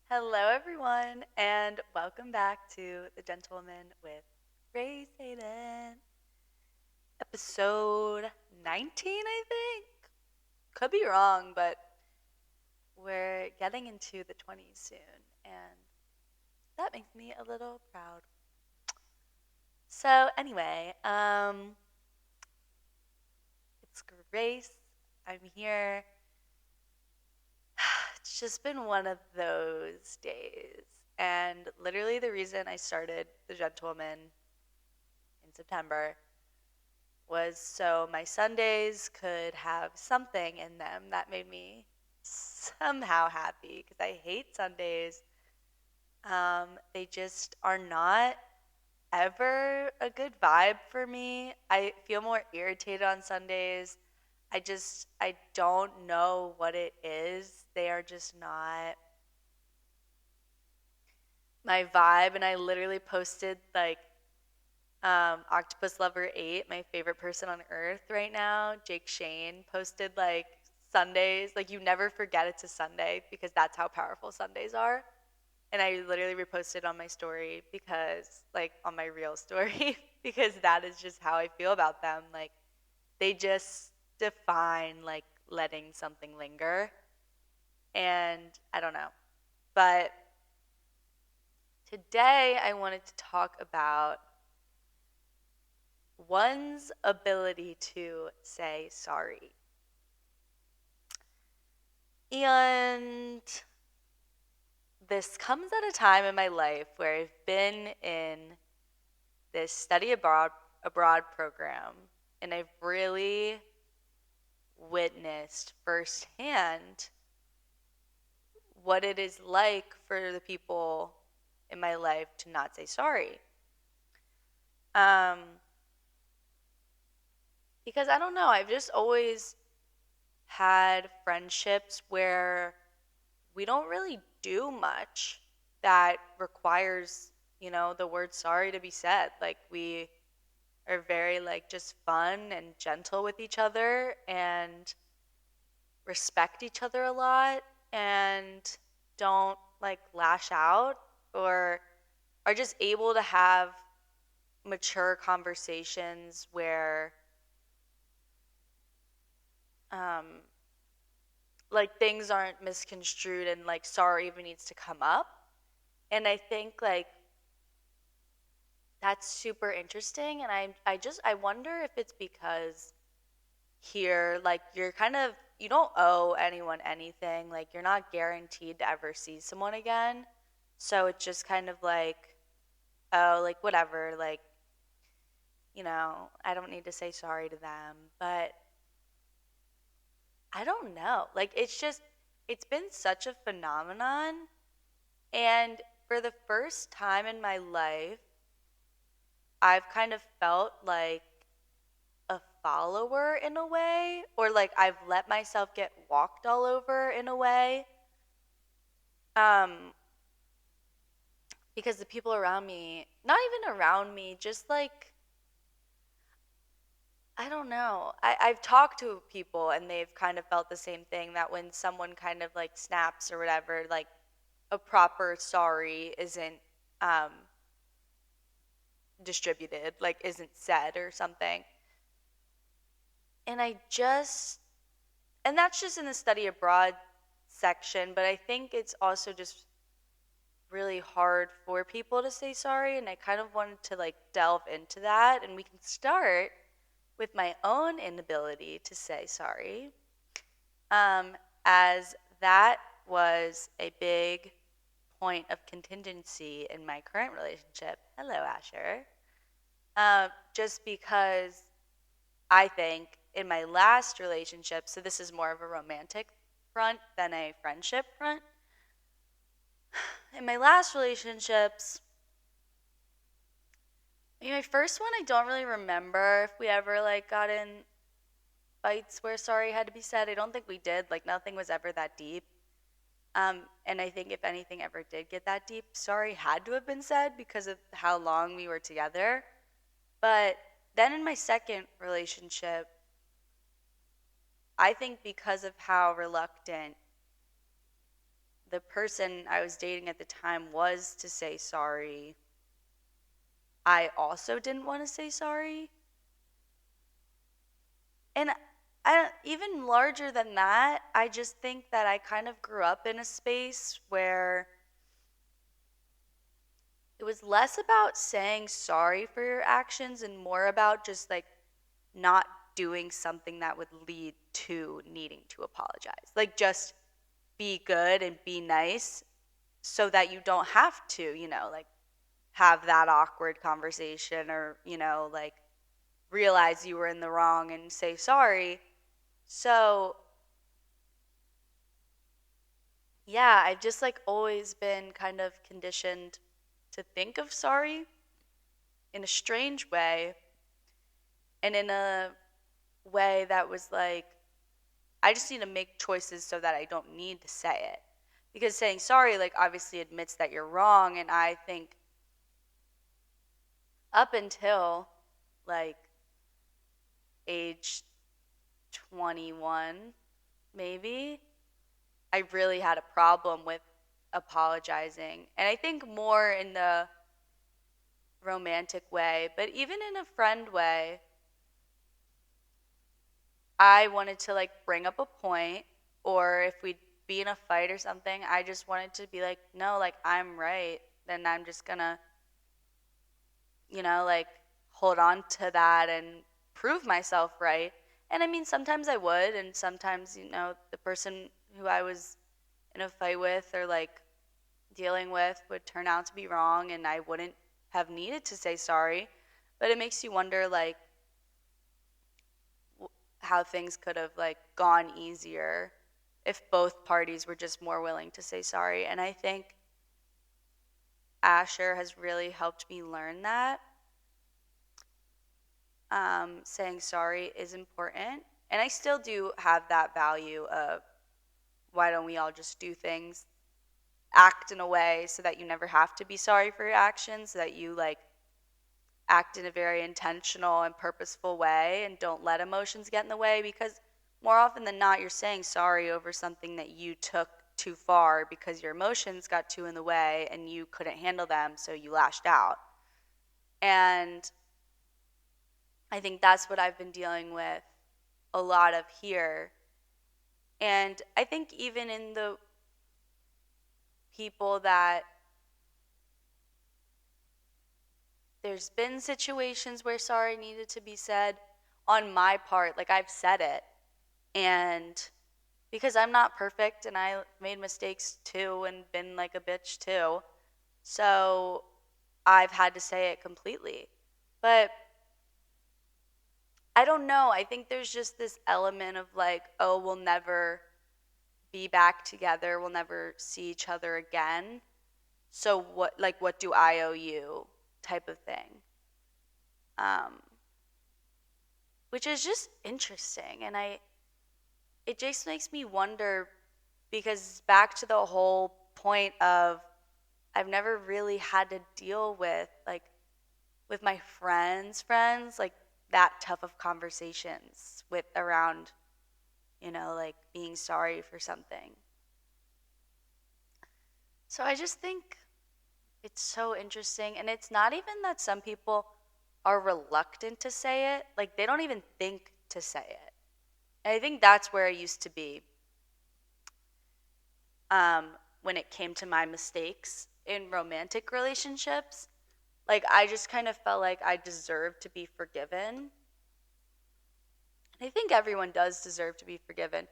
Hello, everyone, and welcome back to the Gentlewoman with Ray Hayden, episode 19, I think. Could be wrong, but we're getting into the 20s soon, and that makes me a little proud. So, anyway, it's Grace. I'm here. It's just been one of those days. And literally, the reason I started the Gentlewoman in September was so my Sundays could have something in them that made me somehow happy because I hate Sundays. They just are not ever a good vibe for me. I feel more irritated on Sundays. I don't know what it is. They are just not my vibe. And I literally posted like Octopus Lover 8, my favorite person on earth right now, Jake Shane, posted like Sundays, like you never forget it's a Sunday because that's how powerful Sundays are. And I literally reposted on my story because, like, on my real story, because that is just how I feel about them. Like, they just define, like, letting something linger. And I don't know. But today I wanted to talk about one's ability to say sorry. And this comes at a time in my life where I've been in this study abroad program, and I've really witnessed firsthand what it is like for the people in my life to not say sorry. Um, because I don't know, I've just always had friendships where we don't really do much that requires, the word sorry to be said. Like we are very like just fun and gentle with each other and respect each other a lot and don't like lash out or are just able to have mature conversations where um like things aren't misconstrued and like sorry even needs to come up. And I think like that's super interesting, and I wonder if it's because here like you're kind of you don't owe anyone anything, like you're not guaranteed to ever see someone again, so it's just kind of like, oh, like whatever, like I don't need to say sorry to them. But I don't know, like it's been such a phenomenon. And for the first time in my life I've kind of felt like a follower in a way, or like I've let myself get walked all over in a way. Um, because the people around me, not even around me, just like, I don't know. I've talked to people and they've kind of felt the same thing, that when someone kind of like snaps or whatever, like a proper sorry isn't um, distributed, like isn't said or something. And and that's just in the study abroad section, but I think it's also just really hard for people to say sorry, and I kind of wanted to like delve into that, and we can start with my own inability to say sorry, um, as that was a big point of contingency in my current relationship. Hello, Asher. Just because I think in my last relationship, so this is more of a romantic front than a friendship front. In my last relationships, my first one, I don't really remember if we ever like got in fights where sorry had to be said. I don't think we did. Like nothing was ever that deep. And I think if anything ever did get that deep, sorry had to have been said because of how long we were together. But then in my second relationship, I think because of how reluctant the person I was dating at the time was to say sorry, I also didn't want to say sorry. And even larger than that, I just think that I kind of grew up in a space where it was less about saying sorry for your actions and more about just like not doing something that would lead to needing to apologize. Like just be good and be nice so that you don't have to, like have that awkward conversation or, like realize you were in the wrong and say sorry. So, yeah, I've just like always been kind of conditioned to think of sorry in a strange way and in a way that was like, I just need to make choices so that I don't need to say it. Because saying sorry, like, obviously admits that you're wrong. And I think up until like age 21, maybe, I really had a problem with apologizing. And I think more in the romantic way, but even in a friend way, I wanted to like bring up a point, or if we'd be in a fight or something, I just wanted to be like, no, like I'm right. Then I'm just gonna, like hold on to that and prove myself right. And I mean, sometimes I would, and sometimes, the person who I was in a fight with or like dealing with would turn out to be wrong, and I wouldn't have needed to say sorry. But it makes you wonder, like, how things could have like gone easier if both parties were just more willing to say sorry. And I think Asher has really helped me learn that saying sorry is important. And I still do have that value of why don't we all just do things, act in a way so that you never have to be sorry for your actions, so that you like act in a very intentional and purposeful way and don't let emotions get in the way, because more often than not you're saying sorry over something that you took too far because your emotions got too in the way and you couldn't handle them, so you lashed out. And I think that's what I've been dealing with a lot of here. And I think even in the people that there's been situations where sorry needed to be said on my part, like I've said it. And because I'm not perfect and I made mistakes too and been like a bitch too. So I've had to say it completely. But I don't know. I think there's just this element of like, oh, we'll never be back together. We'll never see each other again. So what do I owe you type of thing. Um, which is just interesting. And it just makes me wonder, because back to the whole point of I've never really had to deal with like with my friends like that tough of conversations with around like being sorry for something. So I just think it's so interesting, and it's not even that some people are reluctant to say it, like they don't even think to say it. And I think that's where I used to be when it came to my mistakes in romantic relationships. Like, I just kind of felt like I deserved to be forgiven. And I think everyone does deserve to be forgiven.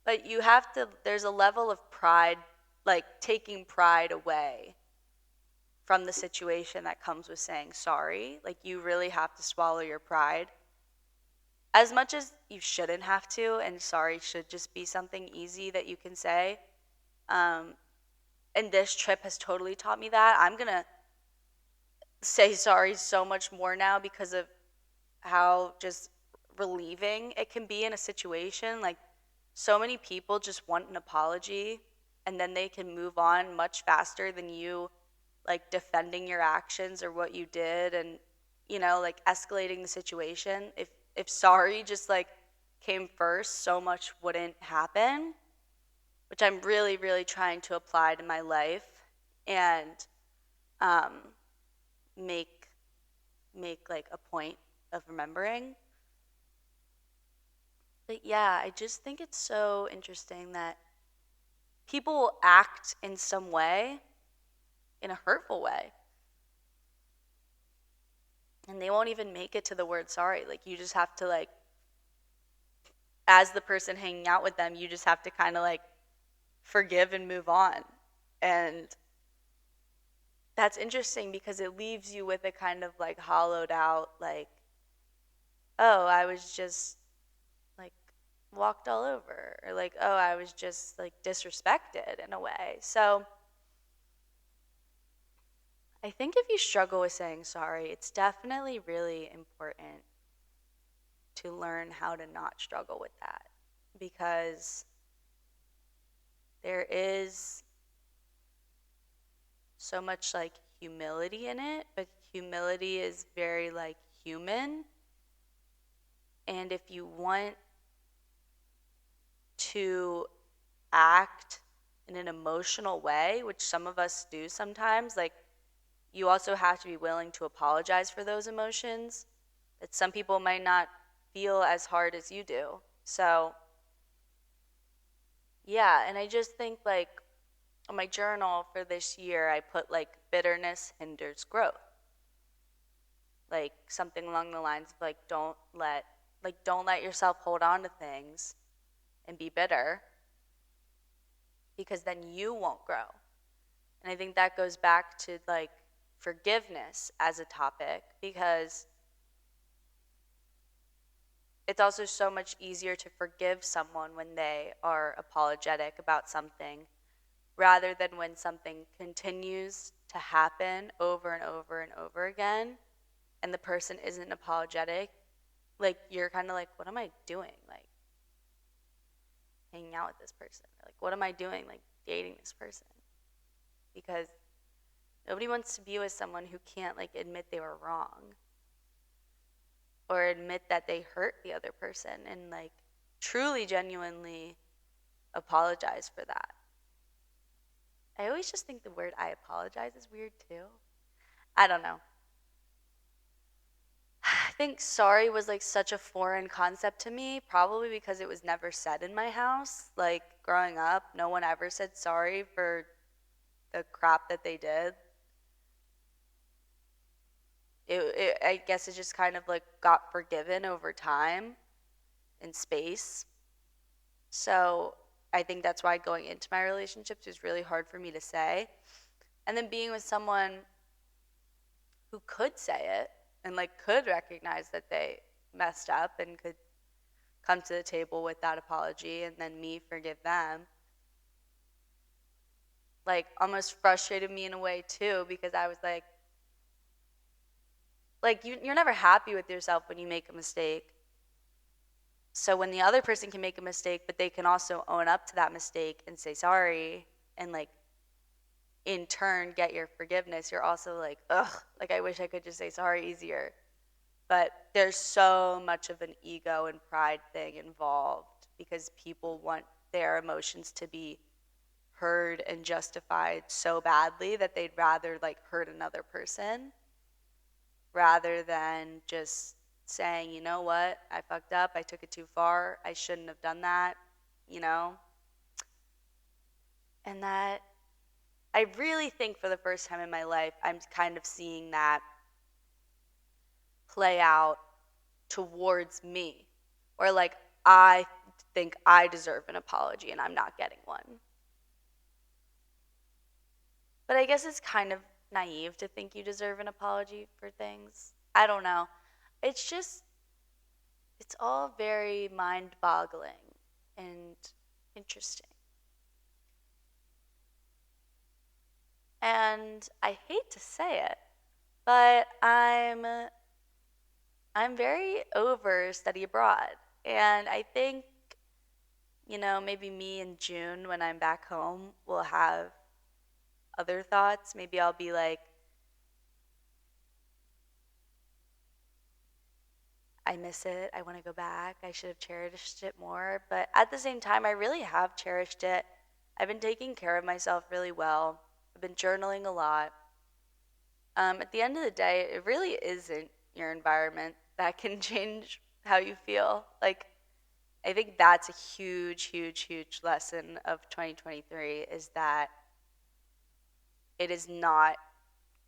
But there's a level of pride, like taking pride away from the situation that comes with saying sorry. Like, you really have to swallow your pride. As much as you shouldn't have to, and sorry should just be something easy that you can say. And this trip has totally taught me that. I'm going to say sorry so much more now because of how just relieving it can be in a situation. Like, so many people just want an apology and then they can move on much faster than you like defending your actions or what you did, and like escalating the situation. If sorry just like came first, so much wouldn't happen. which I'm really, really trying to apply to my life and um, make like a point of remembering. But yeah, I just think it's so interesting that people will act in some way, in a hurtful way, and they won't even make it to the word sorry. Like, you just have to, like, as the person hanging out with them, you just have to kind of like forgive and move on. And that's interesting because it leaves you with a kind of like hollowed out, like, oh, I was just like walked all over, or like, oh, I was just like disrespected in a way. So I think if you struggle with saying sorry, it's definitely really important to learn how to not struggle with that, because there is so much like humility in it, but humility is very like human. And if you want to act in an emotional way, which some of us do sometimes, like, you also have to be willing to apologize for those emotions that some people might not feel as hard as you do. So, yeah, and I just think like on my journal for this year, I put like bitterness hinders growth. Like something along the lines of like don't let yourself hold on to things and be bitter, because then you won't grow. And I think that goes back to like forgiveness as a topic, because it's also so much easier to forgive someone when they are apologetic about something, rather than when something continues to happen over and over and over again and the person isn't apologetic. Like, you're kind of like, what am I doing? Like, hanging out with this person? Like, what am I doing? Like, dating this person? Because nobody wants to be with someone who can't like admit they were wrong, or admit that they hurt the other person and like truly genuinely apologize for that. I always just think the word I apologize is weird too. I don't know. I think sorry was like such a foreign concept to me, probably because it was never said in my house. Like, growing up, no one ever said sorry for the crap that they did. I guess it just kind of like got forgiven over time in space. So I think that's why going into my relationships was really hard for me to say. And then being with someone who could say it and like could recognize that they messed up and could come to the table with that apology, and then me forgive them, like almost frustrated me in a way too, because I was like you're never happy with yourself when you make a mistake. So when the other person can make a mistake, but they can also own up to that mistake and say sorry, and like in turn get your forgiveness, you're also like, ugh, like I wish I could just say sorry easier. But there's so much of an ego and pride thing involved, because people want their emotions to be heard and justified so badly that they'd rather like hurt another person rather than just saying, you know what, I fucked up, I took it too far, I shouldn't have done that, you know? And that, I really think for the first time in my life, I'm kind of seeing that play out towards me. Or like, I think I deserve an apology and I'm not getting one. But I guess it's kind of naive to think you deserve an apology for things. I don't know. It's just, it's all very mind boggling and interesting. And I hate to say it, but I'm very over study abroad. And I think, maybe me in June when I'm back home will have other thoughts. Maybe I'll be like, I miss it. I want to go back. I should have cherished it more. But at the same time, I really have cherished it. I've been taking care of myself really well. I've been journaling a lot. At the end of the day, it really isn't your environment that can change how you feel. Like, I think that's a huge, huge, huge lesson of 2023 is that it is not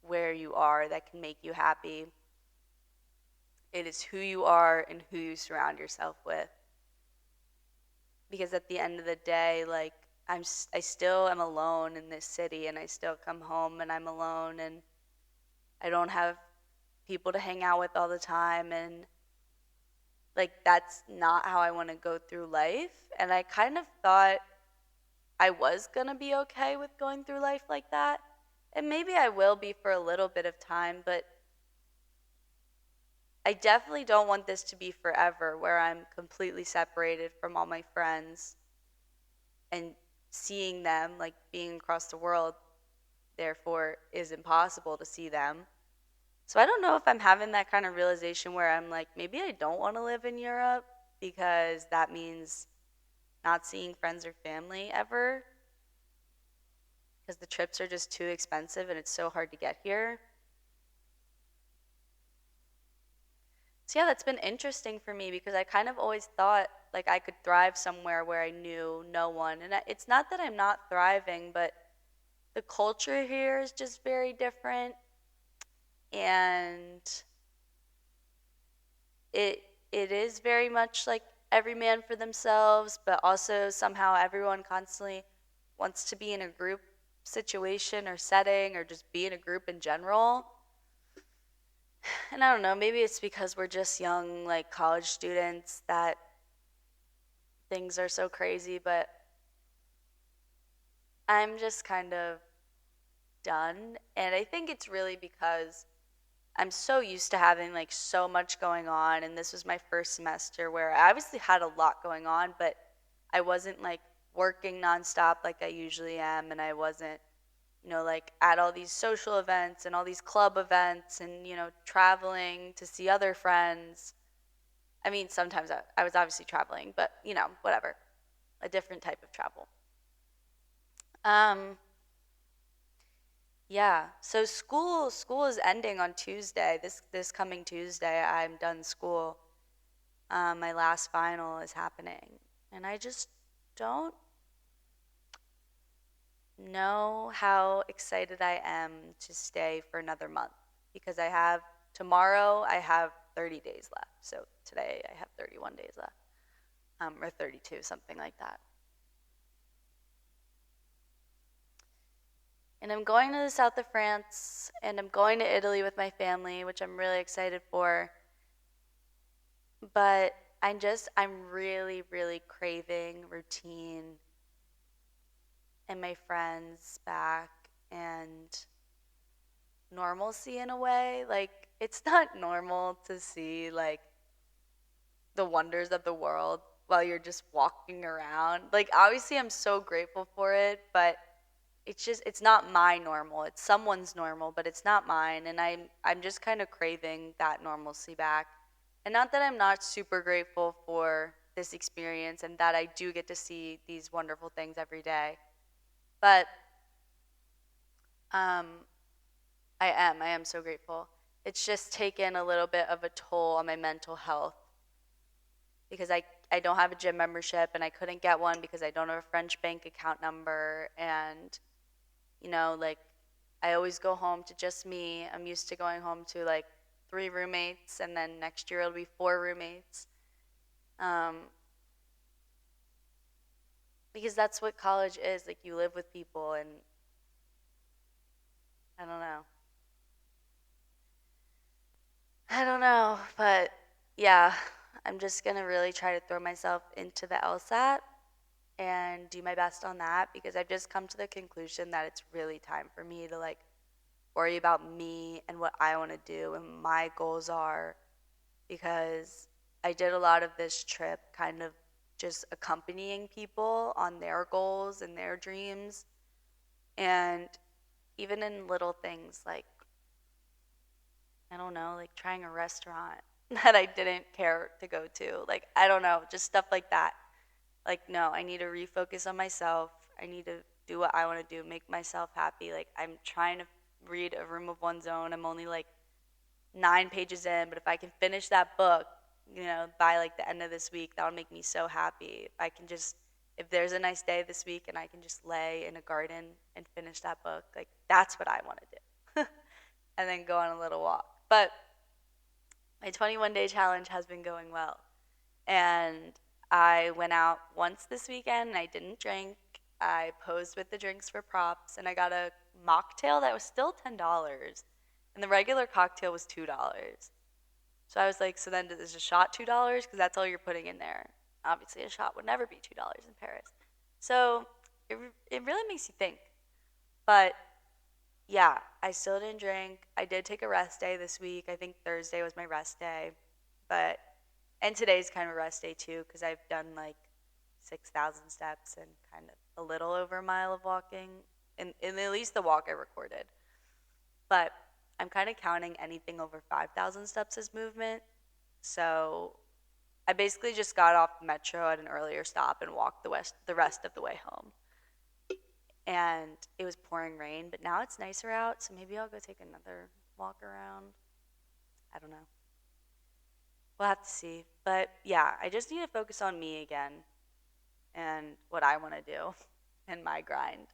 where you are that can make you happy. It is who you are and who you surround yourself with. Because at the end of the day, like, I still am alone in this city, and I still come home and I'm alone, and I don't have people to hang out with all the time, and like that's not how I want to go through life. And I kind of thought I was going to be okay with going through life like that. And maybe I will be for a little bit of time, but I definitely don't want this to be forever where I'm completely separated from all my friends and seeing them, like being across the world, therefore is impossible to see them. So I don't know if I'm having that kind of realization where I'm like, maybe I don't want to live in Europe because that means not seeing friends or family ever because the trips are just too expensive and it's so hard to get here. So yeah, that's been interesting for me because I kind of always thought like I could thrive somewhere where I knew no one. And it's not that I'm not thriving, but the culture here is just very different. And it it is very much like every man for themselves, but also somehow everyone constantly wants to be in a group situation or setting or just be in a group in general. And I don't know, maybe it's because we're just young, like college students, that things are so crazy, but I'm just kind of done. And I think it's really because I'm so used to having like so much going on. And this was my first semester where I obviously had a lot going on, but I wasn't like working nonstop like I usually am. And I wasn't, like at all these social events and all these club events and, traveling to see other friends. I mean, sometimes I was obviously traveling, but, whatever, a different type of travel. Um, yeah. So school is ending on Tuesday. This coming Tuesday, I'm done school. My last final is happening, and I just don't know how excited I am to stay for another month because tomorrow I have 30 days left. So today I have 31 days left, or 32, something like that. And I'm going to the south of France, and I'm going to Italy with my family, which I'm really excited for. But I'm really, really craving routine and my friends back and normalcy in a way. Like, it's not normal to see, like, the wonders of the world while you're just walking around. Like, obviously, I'm so grateful for it, but it's not my normal. It's someone's normal, but it's not mine, and I'm just kind of craving that normalcy back. And not that I'm not super grateful for this experience and that I do get to see these wonderful things every day. But um I am so grateful. It's just taken a little bit of a toll on my mental health because I don't have a gym membership and I couldn't get one because I don't have a French bank account number. And like I always go home to just me. I'm used to going home to like 3 roommates, and then next year it'll be 4 roommates. Um, because that's what college is. Like, you live with people, and I don't know. I don't know, but yeah, I'm just gonna really try to throw myself into the LSAT and do my best on that because I've just come to the conclusion that it's really time for me to like worry about me and what I want to do and my goals are, because I did a lot of this trip kind of just accompanying people on their goals and their dreams. And even in little things like, I don't know, like trying a restaurant that I didn't care to go to. Like, I don't know, just stuff like that. Like, no, I need to refocus on myself. I need to do what I want to do, make myself happy. Like, I'm trying to read A Room of One's Own. I'm only like 9 pages in, but if I can finish that book, by like the end of this week, that'll make me so happy. If there's a nice day this week and I can just lay in a garden and finish that book, like that's what I want to do. And then go on a little walk. But my 21-day challenge has been going well. And I went out once this weekend and I didn't drink. I posed with the drinks for props and I got a mocktail that was still $10. And the regular cocktail was $2. So I was like, so then is a shot $2? Because that's all you're putting in there. Obviously, a shot would never be $2 in Paris. So it really makes you think. But yeah, I still didn't drink. I did take a rest day this week. I think Thursday was my rest day. And today's kind of a rest day too, because I've done like 6,000 steps and kind of a little over a mile of walking, and at least the walk I recorded. But I'm kind of counting anything over 5,000 steps as movement. So I basically just got off the metro at an earlier stop and walked the rest of the way home. And it was pouring rain, but now it's nicer out, so maybe I'll go take another walk around. I don't know. We'll have to see. But yeah, I just need to focus on me again and what I want to do and my grind.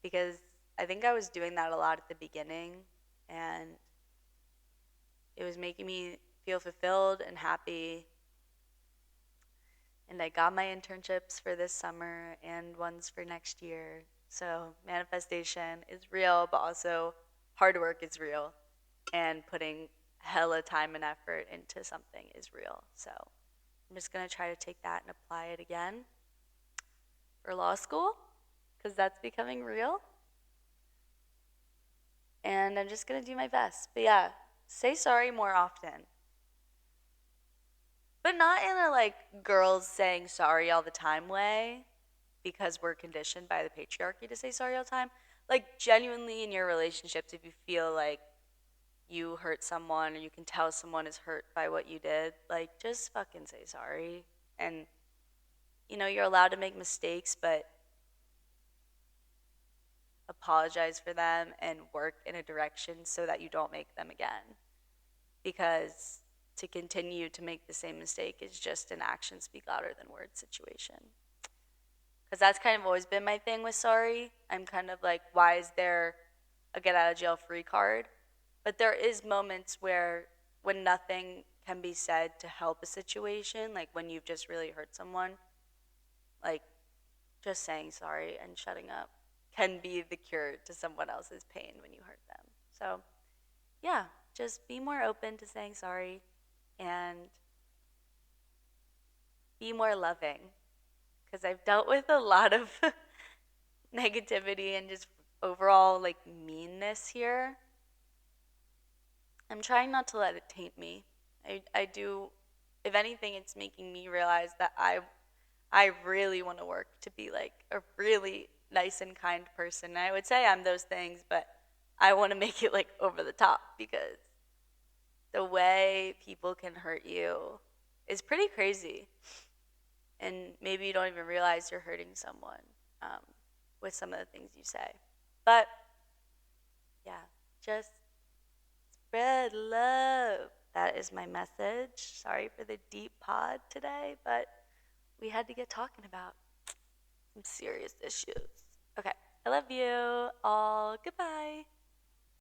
Because I think I was doing that a lot at the beginning, and it was making me feel fulfilled and happy. And I got my internships for this summer and ones for next year. So manifestation is real, but also hard work is real. And putting hella time and effort into something is real. So I'm just going to try to take that and apply it again for law school, because that's becoming real. And I'm just going to do my best. But yeah, say sorry more often. But not in a like girls saying sorry all the time way, because we're conditioned by the patriarchy to say sorry all the time. Like genuinely in your relationships, if you feel like you hurt someone or you can tell someone is hurt by what you did, like just fucking say sorry. And you're allowed to make mistakes, but apologize for them and work in a direction so that you don't make them again. Because to continue to make the same mistake is just an action speak louder than words situation. Because that's kind of always been my thing with sorry. I'm kind of like, why is there a get out of jail free card? But there is moments when nothing can be said to help a situation, like when you've just really hurt someone, like just saying sorry and shutting up can be the cure to someone else's pain when you hurt them. So yeah, just be more open to saying sorry and be more loving, because I've dealt with a lot of negativity and just overall like meanness here. I'm trying not to let it taint me. I do, if anything, it's making me realize that I really want to work to be like a really nice and kind person. And I would say I'm those things, but I want to make it like over the top, because the way people can hurt you is pretty crazy. And maybe you don't even realize you're hurting someone with some of the things you say. But yeah, just spread love. That is my message. Sorry for the deep pod today, but we had to get talking about some serious issues. Okay, I love you all. Goodbye.